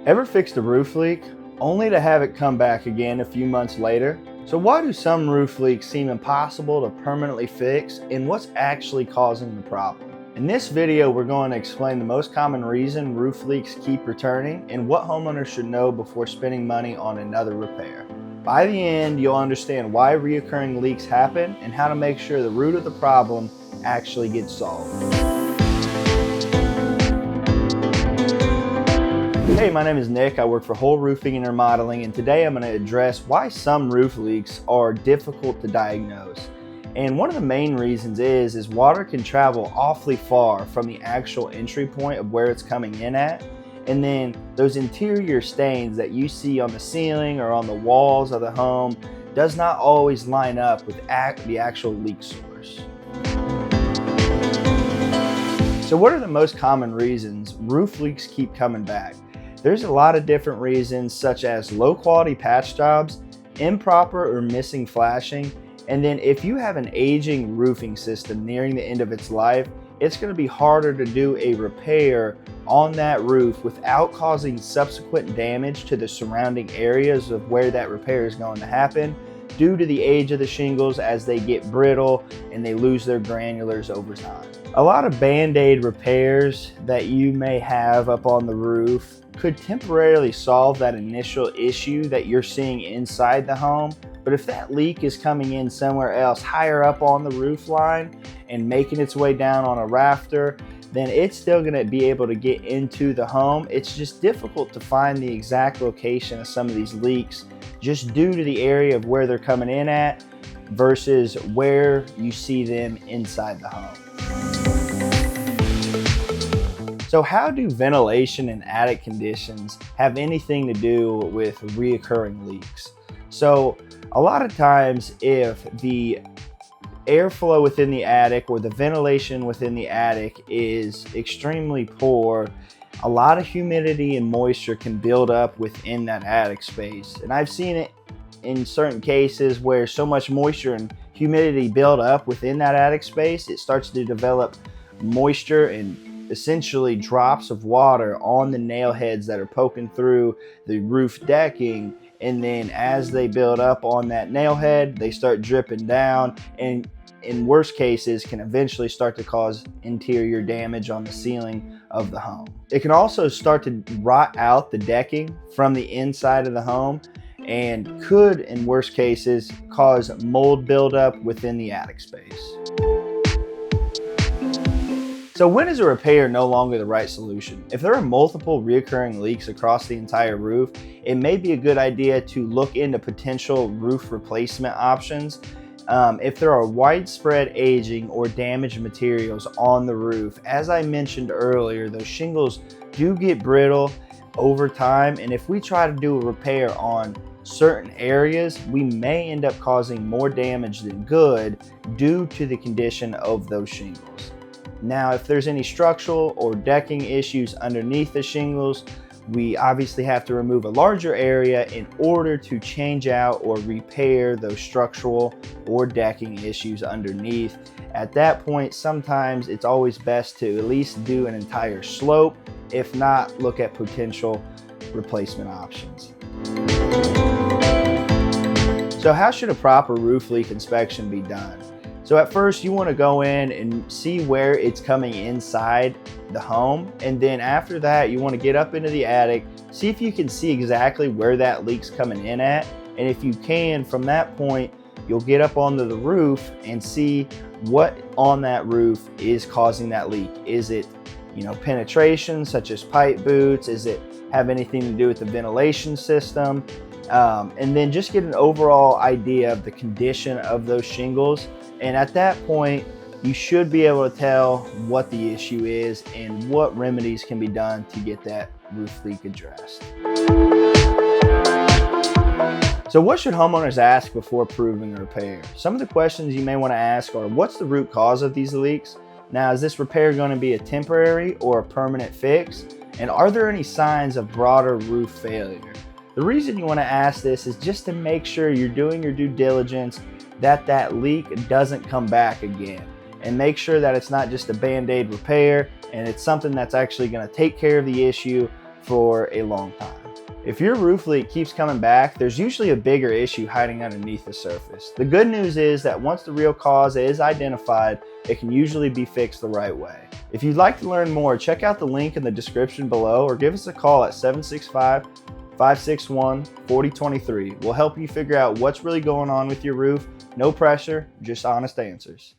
Ever fixed a roof leak only to have it come back again a few months later? So why do some roof leaks seem impossible to permanently fix, and what's actually causing the problem? In this video, we're going to explain the most common reason roof leaks keep returning and what homeowners should know before spending money on another repair. By the end, you'll understand why reoccurring leaks happen and how to make sure the root of the problem actually gets solved. Hey, my name is Nick. I work for Hoel Roofing and Remodeling, and today I'm going to address why some roof leaks are difficult to diagnose. And one of the main reasons is water can travel awfully far from the actual entry point of where it's coming in at, and then those interior stains that you see on the ceiling or on the walls of the home does not always line up with the actual leak source. So what are the most common reasons roof leaks keep coming back? There's a lot of different reasons, such as low quality patch jobs, improper or missing flashing, and then if you have an aging roofing system nearing the end of its life, it's going to be harder to do a repair on that roof without causing subsequent damage to the surrounding areas of where that repair is going to happen due to the age of the shingles as they get brittle and they lose their granulars over time. A lot of band-aid repairs that you may have up on the roof could temporarily solve that initial issue that you're seeing inside the home, but if that leak is coming in somewhere else higher up on the roof line and making its way down on a rafter, then it's still going to be able to get into the home. It's just difficult to find the exact location of some of these leaks just due to the area of where they're coming in at versus where you see them inside the home. So how do ventilation and attic conditions have anything to do with reoccurring leaks? So a lot of times if the airflow within the attic or the ventilation within the attic is extremely poor, a lot of humidity and moisture can build up within that attic space. And I've seen it in certain cases where so much moisture and humidity build up within that attic space, it starts to develop moisture and essentially drops of water on the nail heads that are poking through the roof decking, and then as they build up on that nail head, they start dripping down and in worst cases can eventually start to cause interior damage on the ceiling of the home. It can also start to rot out the decking from the inside of the home and could, in worst cases, cause mold buildup within the attic space. So when is a repair no longer the right solution? If there are multiple recurring leaks across the entire roof, it may be a good idea to look into potential roof replacement options. If there are widespread aging or damaged materials on the roof, as I mentioned earlier, those shingles do get brittle over time, and if we try to do a repair on certain areas, we may end up causing more damage than good due to the condition of those shingles. Now, if there's any structural or decking issues underneath the shingles, we obviously have to remove a larger area in order to change out or repair those structural or decking issues underneath. At that point, sometimes it's always best to at least do an entire slope, if not, look at potential replacement options. So how should a proper roof leak inspection be done? So at first you want to go in and see where it's coming inside the home, and then after that you want to get up into the attic, see if you can see exactly where that leak's coming in at, and if you can, from that point you'll get up onto the roof and see what on that roof is causing that leak. Is it, penetration such as pipe boots? Is it have anything to do with the ventilation system? And then just get an overall idea of the condition of those shingles. And at that point, you should be able to tell what the issue is and what remedies can be done to get that roof leak addressed. So what should homeowners ask before approving a repair? Some of the questions you may want to ask are, what's the root cause of these leaks? Now, is this repair going to be a temporary or a permanent fix? And are there any signs of broader roof failure? The reason you want to ask this is just to make sure you're doing your due diligence that leak doesn't come back again, and make sure that it's not just a band-aid repair and it's something that's actually going to take care of the issue for a long time. If your roof leak keeps coming back, there's usually a bigger issue hiding underneath the surface. The good news is that once the real cause is identified, it can usually be fixed the right way. If you'd like to learn more, check out the link in the description below or give us a call at 765-561-4023. We'll help you figure out what's really going on with your roof. No pressure, just honest answers.